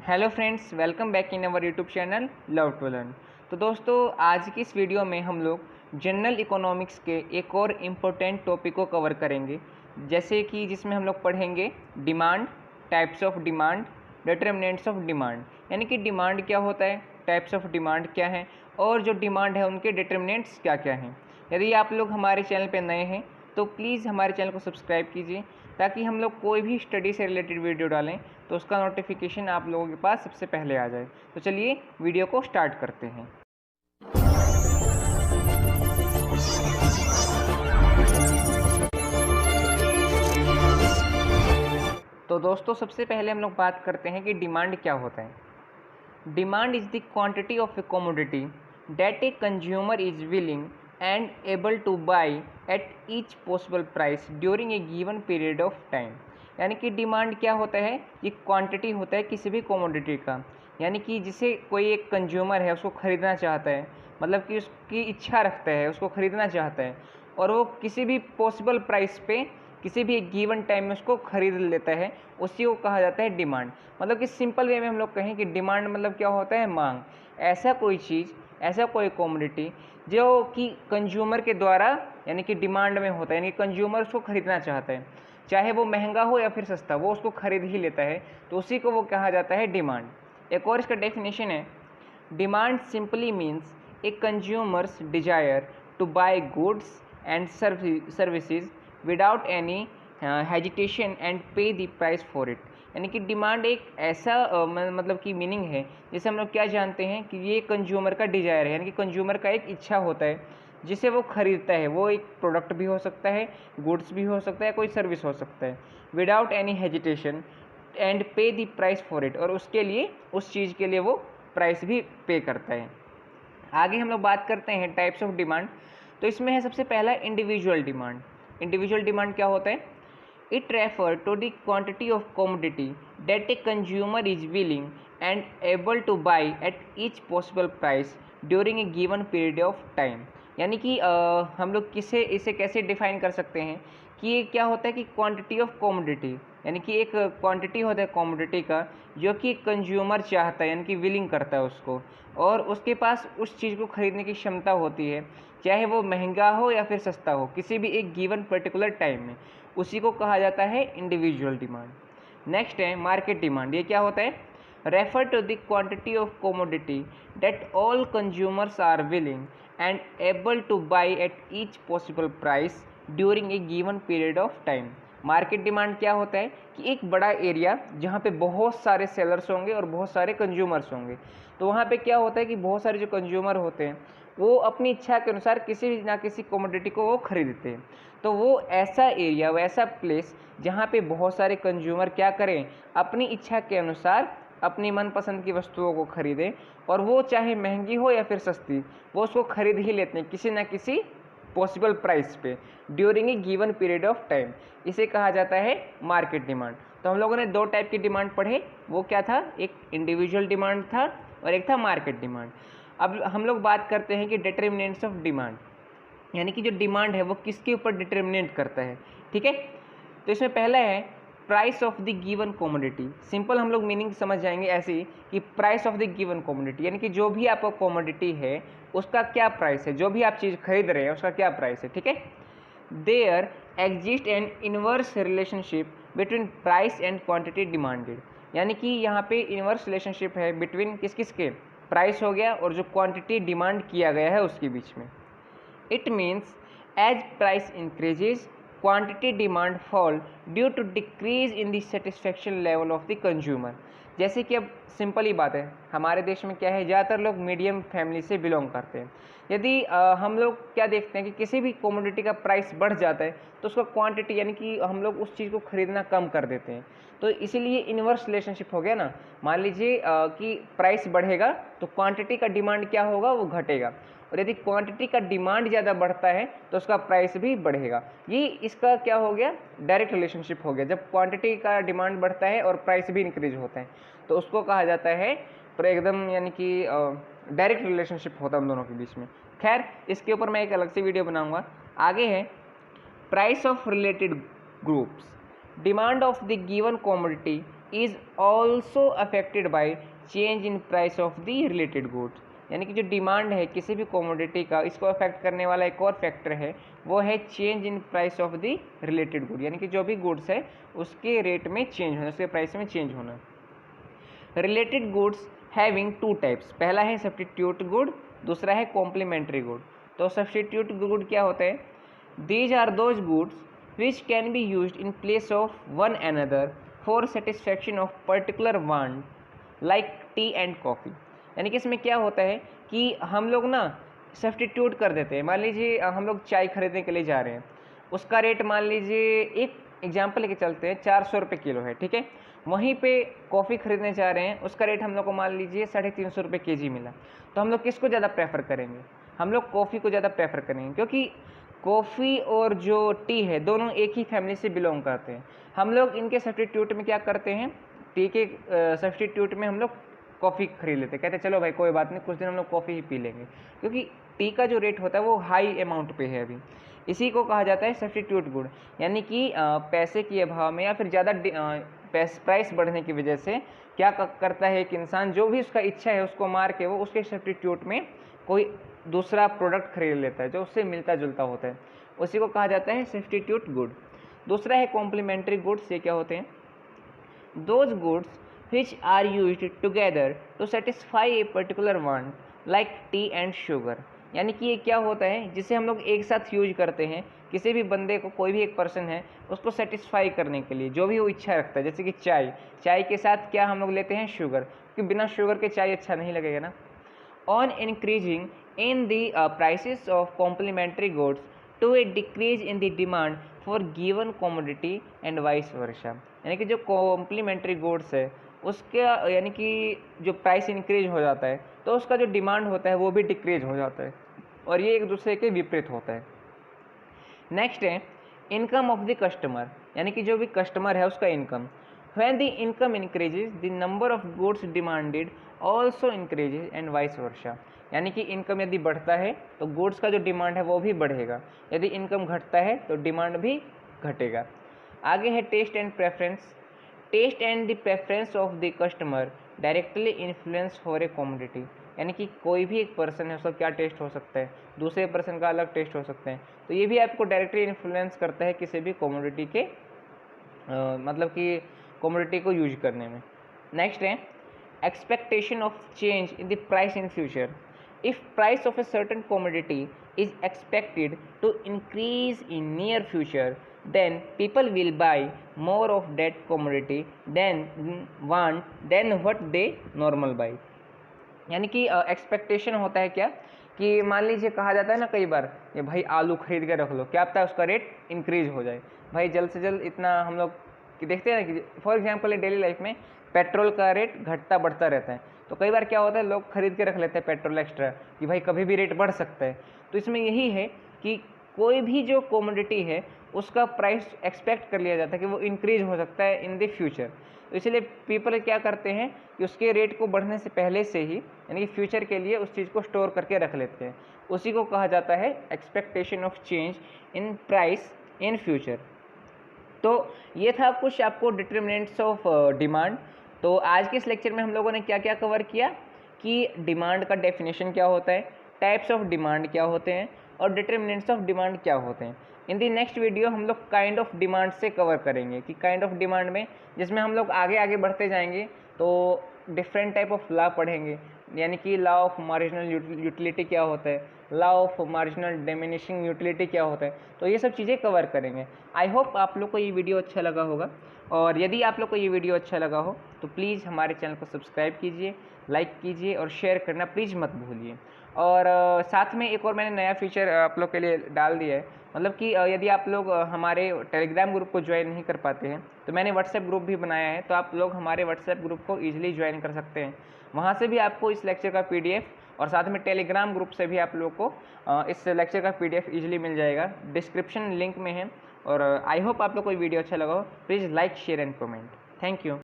Hello friends, welcome back in our YouTube channel love to learn. तो दोस्तों, आज की इस वीडियो में हम लोग जनरल इकोनॉमिक्स के एक और इम्पोर्टेंट टॉपिक को कवर करेंगे, जैसे कि जिसमें हम लोग पढ़ेंगे demand, types of demand, determinants of demand. यानी कि डिमांड क्या होता है, टाइप्स ऑफ डिमांड क्या है और जो डिमांड है उनके डिटरमिनेंट्स क्या क्या हैं। यदि आप लोग हमारे चैनल पर नए हैं तो प्लीज़ हमारे चैनल को सब्सक्राइब कीजिए, ताकि हम लोग कोई भी स्टडी से रिलेटेड वीडियो डालें तो उसका नोटिफिकेशन आप लोगों के पास सबसे पहले आ जाए। तो चलिए वीडियो को स्टार्ट करते हैं। तो दोस्तों, सबसे पहले हम लोग बात करते हैं कि डिमांड क्या होता है। Demand is the quantity of A commodity that a consumer is willing and able to buy at each possible price during a given period of time. यानी कि डिमांड क्या होता है, ये क्वांटिटी होता है किसी भी कमोडिटी का, यानी कि जिसे कोई एक कंज्यूमर है उसको ख़रीदना चाहता है, मतलब कि उसकी इच्छा रखता है, उसको ख़रीदना चाहता है और वो किसी भी पॉसिबल प्राइस पे किसी भी एक गिवन टाइम में उसको ख़रीद लेता है, उसी को कहा जाता है डिमांड। मतलब कि सिंपल वे में हम लोग कहें कि डिमांड मतलब क्या होता है, मांग। ऐसा कोई चीज़, ऐसा कोई कमोडिटी जो कि कंज्यूमर के द्वारा यानी कि डिमांड में होता है, यानी कि कंज्यूमर उसको ख़रीदना चाहता है, चाहे वो महंगा हो या फिर सस्ता, वो उसको खरीद ही लेता है, तो उसी को वो कहा जाता है डिमांड। एक और इसका डेफिनेशन है, demand simply means a consumer's desire to buy goods and services without any hesitation and pay the price for it. यानी कि डिमांड एक ऐसा मतलब कि मीनिंग है, जैसे हम लोग क्या जानते हैं कि ये कंज्यूमर का डिजायर है, यानी कि कंज्यूमर का एक इच्छा होता है जिसे वो खरीदता है। वो एक प्रोडक्ट भी हो सकता है, गुड्स भी हो सकता है, कोई सर्विस हो सकता है, without any hesitation and pay the price for it, और उसके लिए, उस चीज़ के लिए वो प्राइस भी पे करता है। आगे हम लोग बात करते हैं टाइप्स ऑफ डिमांड। तो इसमें है सबसे पहला इंडिविजुअल डिमांड। इंडिविजुअल डिमांड क्या होता है, it refer to the quantity of commodity that a consumer is willing and able to buy at each possible price during a given period of time. यानी कि हम लोग इसे कैसे डिफाइन कर सकते हैं कि ये क्या होता है कि क्वांटिटी ऑफ कमोडिटी, यानी कि एक क्वांटिटी होता है कमोडिटी का जो कि कंज्यूमर चाहता है, यानी कि विलिंग करता है उसको, और उसके पास उस चीज़ को खरीदने की क्षमता होती है, चाहे वो महंगा हो या फिर सस्ता हो, किसी भी एक गिवन पर्टिकुलर टाइम में, उसी को कहा जाता है इंडिविजुअल डिमांड। नेक्स्ट है मार्केट डिमांड। ये क्या होता है, refer to the quantity of commodity that all consumers are willing and able to buy at each possible price during a given period of time. Market demand क्या होता है कि एक बड़ा एरिया जहाँ पे बहुत सारे सेलर्स होंगे और बहुत सारे कंज्यूमर्स होंगे, तो वहाँ पे क्या होता है कि बहुत सारे जो कंज्यूमर होते हैं वो अपनी इच्छा के अनुसार किसी ना किसी कमोडिटी को वो खरीदते हैं। तो वो ऐसा एरिया, वो ऐसा प्लेस जहाँ पे बहुत सारे कंज्यूमर क्या करें, अपनी इच्छा के अनुसार अपनी मनपसंद की वस्तुओं को खरीदें, और वो चाहे महंगी हो या फिर सस्ती, वो उसको खरीद ही लेते हैं किसी ना किसी पॉसिबल प्राइस पे during a given period of time. इसे कहा जाता है मार्केट डिमांड। तो हम लोगों ने दो टाइप की डिमांड पढ़े, वो क्या था, एक इंडिविजुअल डिमांड था और एक था मार्केट डिमांड। अब हम लोग बात करते हैं कि डिटरमिनेंट्स ऑफ डिमांड, यानी कि जो डिमांड है वो किसके ऊपर डिटरमिनेट करता है। ठीक है, तो इसमें पहला है price of the given commodity. Simple हम लोग मीनिंग समझ जाएंगे ऐसे ही कि price of the given commodity, यानी कि जो भी आपका कमोडिटी है उसका क्या प्राइस है, जो भी आप चीज़ खरीद रहे हैं उसका क्या प्राइस है। ठीक है, there exist an inverse relationship between price and quantity demanded. यानी कि यहाँ पे इनवर्स रिलेशनशिप है बिटवीन किस किस के, प्राइस हो गया और जो क्वांटिटी डिमांड किया गया है उसके बीच में। It means as price increases quantity demand fall due to decrease in the satisfaction level of the consumer. जैसे कि अब सिंपल ही बात है, हमारे देश में क्या है, ज़्यादातर लोग मीडियम फैमिली से बिलोंग करते हैं। यदि हम लोग क्या देखते हैं कि किसी भी कमोडिटी का प्राइस बढ़ जाता है तो उसका क्वांटिटी, यानी कि हम लोग उस चीज़ को खरीदना कम कर देते हैं। तो इसीलिए इन्वर्स रिलेशनशिप हो गया ना। मान लीजिए कि प्राइस बढ़ेगा तो क्वांटिटी का डिमांड क्या होगा, वो घटेगा, और यदि क्वांटिटी का डिमांड ज़्यादा बढ़ता है तो उसका प्राइस भी बढ़ेगा। ये इसका क्या हो गया, डायरेक्ट रिलेशनशिप हो गया। जब क्वांटिटी का डिमांड बढ़ता है और प्राइस भी इंक्रीज होता है तो उसको कहा जाता है पर एकदम, यानी कि डायरेक्ट रिलेशनशिप होता है उन दोनों के बीच में। खैर, इसके ऊपर मैं एक अलग से वीडियो बनाऊंगा। आगे है price of related groups. Demand of the given commodity is also affected by change in price of the related goods. यानी कि जो डिमांड है किसी भी कमोडिटी का, इसको अफेक्ट करने वाला एक और फैक्टर है, वो है change in price of the related good. यानी कि जो भी गुड्स है उसके रेट में चेंज होना, उसके प्राइस में चेंज होना। Related goods having two types, पहला है सब्स्टिट्यूट गुड, दूसरा है कॉम्प्लीमेंट्री गुड। तो सब्स्टिट्यूट गुड क्या होते हैं? These are those goods which can be used in place of one another for satisfaction of particular want, like tea and coffee. यानी कि इसमें क्या होता है कि हम लोग ना सब्स्टिट्यूट कर देते हैं। मान लीजिए हम लोग चाय खरीदने के लिए जा रहे हैं, उसका रेट मान लीजिए, एक एग्जाम्पल लेके चलते हैं, 400 रुपये किलो है, ठीक है। वहीं पे कॉफ़ी खरीदने जा रहे हैं, उसका रेट हम लोग को मान लीजिए 350 रुपये केजी मिला। तो हम लोग किसको ज़्यादा प्रेफर करेंगे? हम लोग कॉफ़ी को ज़्यादा प्रेफर करेंगे, क्योंकि कॉफ़ी और जो टी है दोनों एक ही फैमिली से बिलोंग करते हैं। हम लोग इनके सब्स्टिट्यूट में क्या करते हैं? टी के सब्स्टिट्यूट में हम लोग कॉफ़ी खरीद लेते हैं, कहते हैं चलो भाई कोई बात नहीं, कुछ दिन हम लोग कॉफ़ी ही पी लेंगे, क्योंकि टी का जो रेट होता है वो हाई अमाउंट पे है अभी। इसी को कहा जाता है सब्स्टिट्यूट गुड। यानी कि पैसे के अभाव में या फिर ज़्यादा प्राइस बढ़ने की वजह से क्या करता है कि इंसान जो भी उसका इच्छा है उसको मार के वो उसके सब्स्टिट्यूट में कोई दूसरा प्रोडक्ट खरीद लेता है जो उससे मिलता जुलता होता है, उसी को कहा जाता है सब्स्टिट्यूट गुड। दूसरा है कॉम्प्लीमेंट्री गुड्स। ये क्या होते हैं? Those goods which are used together to satisfy a particular want like tea and sugar। यानी कि ये क्या होता है, जिसे हम लोग एक साथ यूज करते हैं, किसी भी बंदे को, कोई भी एक पर्सन है उसको सेटिस्फाई करने के लिए जो भी वो इच्छा रखता है। जैसे कि चाय के साथ क्या हम लोग लेते हैं? शुगर, क्योंकि बिना शुगर के चाय अच्छा नहीं लगेगा ना। On increasing in the prices of complementary goods to a decrease in the demand for given commodity and vice versa. यानी कि जो कॉम्प्लीमेंट्री गुड्स है उसका, यानी कि जो प्राइस इंक्रीज हो जाता है तो उसका जो डिमांड होता है वो भी डिक्रीज हो जाता है, और ये एक दूसरे के विपरीत होता है। नेक्स्ट है इनकम ऑफ द कस्टमर। यानी कि जो भी कस्टमर है उसका income. When the income increases the number of goods demanded also increases and vice versa. यानी कि इनकम यदि बढ़ता है तो गुड्स का जो डिमांड है वो भी बढ़ेगा, यदि इनकम घटता है तो डिमांड भी घटेगा। आगे है taste and preference. Taste and the preference of the customer directly influence for a commodity. यानी कि कोई भी एक पर्सन है उसका क्या टेस्ट हो सकता है, दूसरे पर्सन का अलग टेस्ट हो सकते हैं, तो ये भी आपको डायरेक्टली इन्फ्लुएंस करता है किसी भी कॉमोडिटी के मतलब कि कॉमोडिटी को यूज करने में। नेक्स्ट है expectation of change in the price in future. If price of a certain commodity is expected to increase in near future, then people will buy more of that commodity than what they normal buy। यानी कि expectation होता है क्या कि मान लीजिए कहा जाता है ना कई बार, ये भाई आलू खरीद के रख लो, क्या पता है उसका रेट इंक्रीज हो जाए। भाई जल्द से जल्द इतना हम लोग कि देखते हैं ना कि फॉर एग्जांपल डेली लाइफ में पेट्रोल का रेट घटता बढ़ता रहता है, तो कई बार क्या होता है लोग खरीद के रख लेते हैं पेट्रोल एक्स्ट्रा कि भाई कभी भी रेट बढ़ सकता है। तो इसमें यही है कि कोई भी जो कमोडिटी है उसका प्राइस एक्सपेक्ट कर लिया जाता है कि वो इंक्रीज हो सकता है इन द फ्यूचर। तो इसलिए पीपल क्या करते हैं कि उसके रेट को बढ़ने से पहले से ही, यानी कि फ्यूचर के लिए उस चीज़ को स्टोर करके रख लेते हैं, उसी को कहा जाता है expectation of change in price in future. तो ये था कुछ आपको डिटर्मिनेंट्स ऑफ डिमांड। तो आज के इस लेक्चर में हम लोगों ने क्या क्या कवर किया कि डिमांड का डेफिनेशन क्या होता है, टाइप्स ऑफ डिमांड क्या होते हैं, और डिटर्मिनेंट्स ऑफ डिमांड क्या होते हैं। इन दी नेक्स्ट वीडियो हम लोग काइंड ऑफ डिमांड से कवर करेंगे कि काइंड ऑफ डिमांड में, जिसमें हम लोग आगे आगे बढ़ते जाएंगे तो डिफरेंट टाइप ऑफ लॉ पढ़ेंगे, यानी कि लॉ ऑफ मार्जिनल यूटिलिटी क्या होता है, law of marginal diminishing utility क्या होता है, तो ये सब चीज़ें कवर करेंगे। आई होप आप लोग को ये वीडियो अच्छा लगा होगा, और यदि आप लोग को ये वीडियो अच्छा लगा हो तो प्लीज़ हमारे चैनल को सब्सक्राइब कीजिए, लाइक कीजिए और शेयर करना प्लीज़ मत भूलिए। और साथ में एक और मैंने नया फीचर आप लोग के लिए डाल दिया है, मतलब कि यदि आप लोग हमारे टेलीग्राम ग्रुप को ज्वाइन नहीं कर पाते हैं तो मैंने व्हाट्सएप ग्रुप भी बनाया है, तो आप लोग हमारे व्हाट्सएप ग्रुप को ईजिली ज्वाइन कर सकते हैं। वहाँ से भी आपको इस लेक्चर का PDF और साथ में टेलीग्राम ग्रुप से भी आप लोग को इस लेक्चर का PDF ईजिली मिल जाएगा, डिस्क्रिप्शन लिंक में है। और आई होप आप लोग को वीडियो अच्छा लगा हो। Please like share and comment. Thank you.